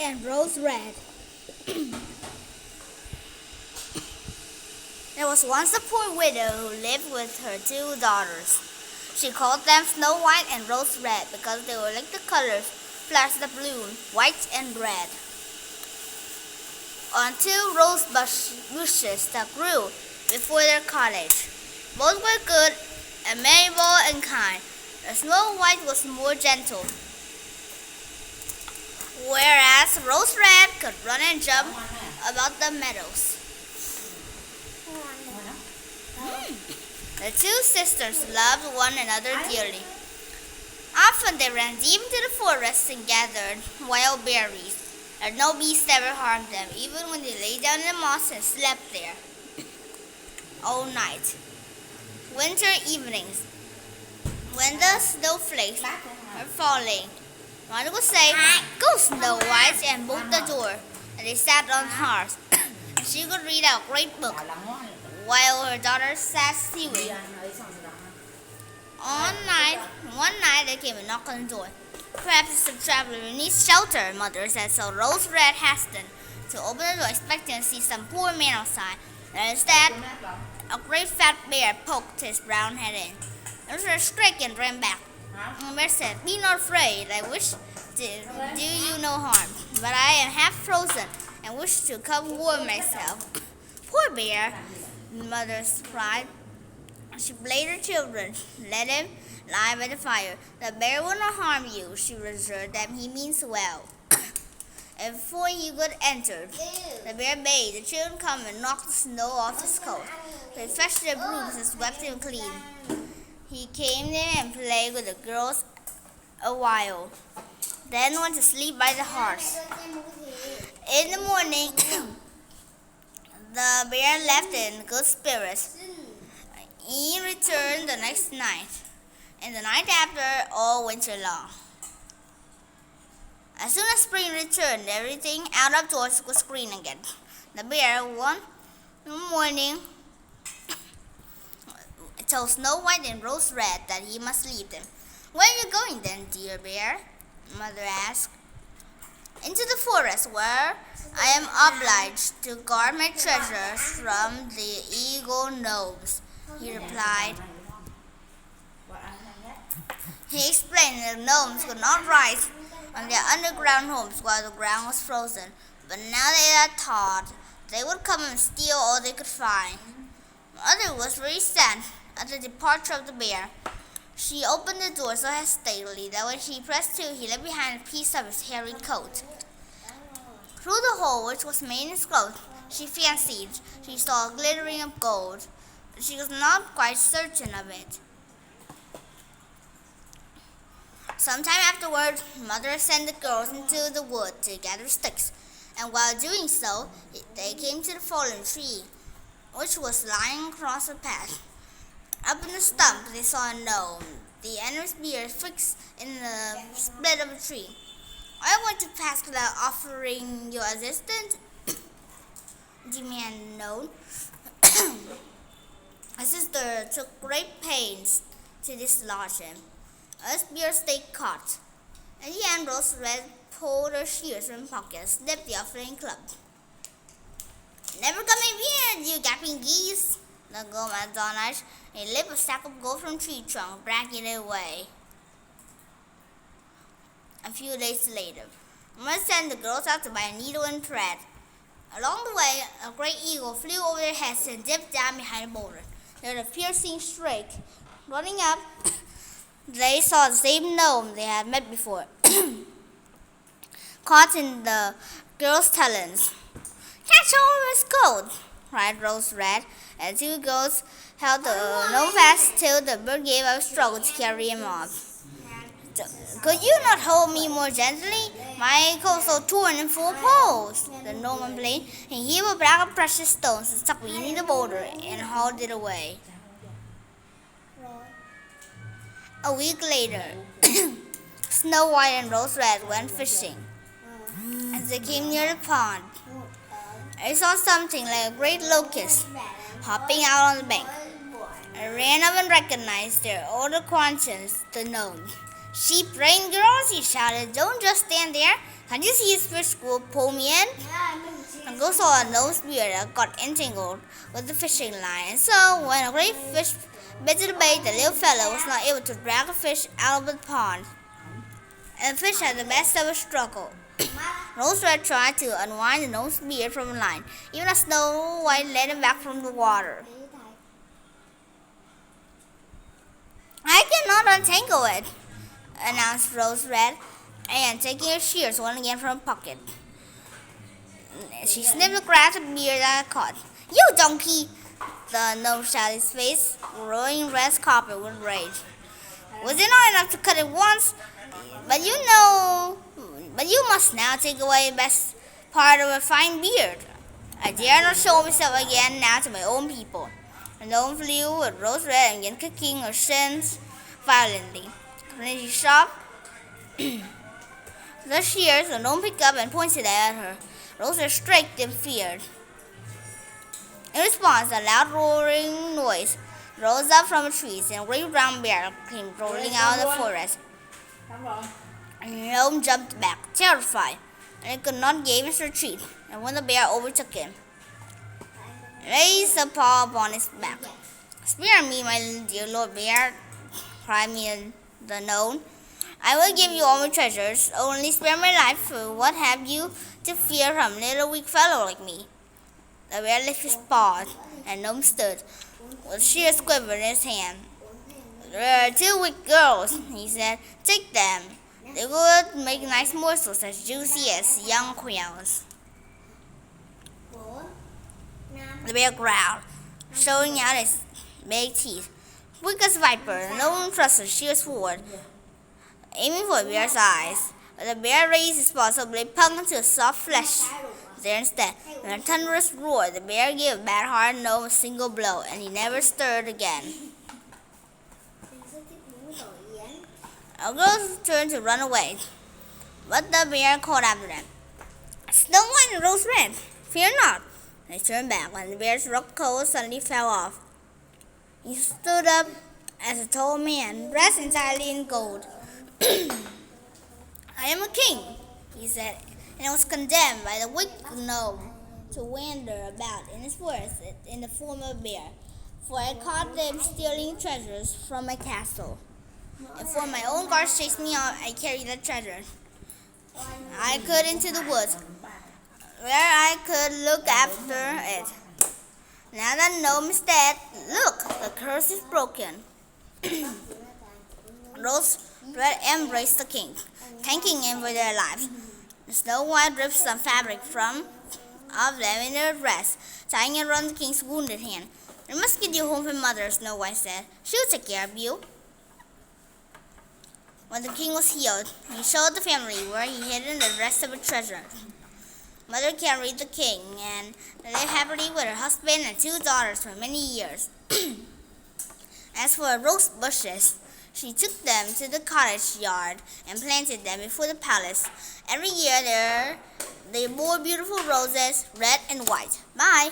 and Rose Red. There was once a poor widow who lived with her two daughters. She called them Snow White and Rose Red because they were like the colors flowers that bloom, white and red, on two rose bushes that grew before their cottage. Both were good, amiable, and kind. The Snow White was more gentle, whereas Rose Red could run and jump about the meadows. The two sisters loved one another dearly. Often they ran deep into the forest and gathered wild berries, and no beast ever harmed them, even when they lay down in the moss and slept there all night. Winter evenings, when the snowflakes were falling, one would say, "Go, Snow White," and bolt the door, and they sat on the hearth, and she could read a great book, while her daughter sat sewing. One night there came a knock on the door. "Perhaps it's a traveler who needs shelter," Mother said, so Rose Red hastened to open the door, expecting to see some poor man outside. And instead, a great fat bear poked his brown head in. Rose Red shrieked and ran back. The bear said, "Be not afraid. I wish to do you no harm, but I am half frozen and wish to come warm myself." "Poor bear," the mother cried. She blamed her children. "Let him lie by the fire. The bear will not harm you," she assured them. "He means well." And before he could enter, the bear bade the children come and knock the snow off his coat. They fetched their brooms and swept him clean. He came there and played with the girls a while, then went to sleep by the hearth. In the morning, the bear left in good spirits. He returned the next night, and the night after, all winter long. As soon as spring returned, everything out of doors was green again. The bear, one morning, told Snow White and Rose Red that he must leave them. "Where are you going then, dear bear?" Mother asked. "Into the forest, where I am obliged to guard my treasures from the eagle gnomes," he replied. He explained that the gnomes could not rise on their underground homes while the ground was frozen, but now they had thought they would come and steal all they could find. Mother was very sad at the departure of the bear. She opened the door so hesitantly that when she pressed to, he left behind a piece of his hairy coat. Through the hole, which was made in his cloth, she fancied she saw a glittering of gold, but she was not quite certain of it. Sometime afterward, Mother sent the girls into the wood to gather sticks, and while doing so, they came to the fallen tree, which was lying across the path. Up in the stump, they saw a gnome, the enormous beard fixed in the split of a tree. "I want to pass without offering your assistance," demanded the gnome. His sister took great pains to dislodge him. His beard stayed caught. In the end, Rose Red pulled her shears from her pocket and slipped the offering club. "Never come in here, you gaping geese," the gnome admonished. He lifted a sack of gold from a tree trunk, dragging it away. A few days later, Mother sent the girls out to buy a needle and thread. Along the way, a great eagle flew over their heads and dipped down behind a boulder. There was a piercing shriek. Running up, they saw the same gnome they had met before, caught in the girl's talons. "Catch hold of his coat!" cried Rose Red, and the two girls held the gnome fast till the bird gave up a struggle to carry him off. "Could you not hold me more gently? My coat is so torn and full of holes," the gnome complained, and he heaved a bag of precious stones and stuck beneath the boulder and hauled it away. A week later, Snow White and Rose Red went fishing. As they came near the pond, they saw something like a great locust hopping out on the bank. They ran up and recognized their older acquaintance, the gnome. "Sheep rain girls," he shouted. "Don't just stand there. Can't you see his fish group pull me in? Uncle saw a nose beard that got entangled with the fishing line, and so when a great fish bit the bait, the little fellow was not able to drag the fish out of the pond. And the fish had the best of a struggle. Rose Red tried to unwind the nose beard from the line, even as Snow White led him back from the water. I cannot untangle it, announced Rose Red, and taking her shears one again from her pocket. She snipped the grass of beard that I caught. You donkey! The gnome shouted, his face growing red carpet with rage. Was it not enough to cut it once? But you must now take away the best part of a fine beard. I dare not show myself again now to my own people. The gnome flew with Rose Red and began kicking her shins violently. When she stopped the shears, the gnome picked up and pointed at her. Rose Red shrieked in fear. In response, a loud roaring noise rose up from the trees, and a great brown bear came rolling out of the forest. And the gnome jumped back, terrified, and he could not gain his retreat. And when the bear overtook him, he raised a paw upon his back. Spare me, my dear Lord Bear, cried the gnome. I will give you all my treasures, only spare my life, for what have you to fear from a little weak fellow like me? The bear lifted his paw, and the gnome stood, with shears quiver in his hand. There are 2 weak girls, he said. Take them. They would make nice morsels as juicy as young quails. The bear growled, showing out his big teeth. Quick as a viper, the gnome thrust her shears forward, aiming for the bear's eyes. But the bear raised his paw so they poked into the soft flesh there instead. With a thunderous roar, the bear gave a bad-hearted gnome a single blow, and he never stirred again. Our girls turned to run away, but the bear called after them, Snow White and Rose Red, fear not. They turned back when the bear's rough coat suddenly fell off. He stood up as a tall man, dressed entirely in gold. I am a king, he said, and I was condemned by the wicked gnome to wander about in his forest in the form of a bear, for I caught them stealing treasures from my castle. And for my own guards chased me out, I carried the treasure I could into the woods, where I could look after it. Now that gnome is dead, look, the curse is broken. Rose Red embraced the king, thanking him for their lives. Snow White ripped some fabric from of them in her dress, tying it around the king's wounded hand. I must get you home for mother, Snow White said. She'll take care of you. When the king was healed, he showed the family where he hid the rest of the treasure. Mother carried the king and lived happily with her husband and 2 daughters for many years. As for rose bushes, she took them to the cottage yard and planted them before the palace. Every year they bore beautiful roses, red and white. Bye.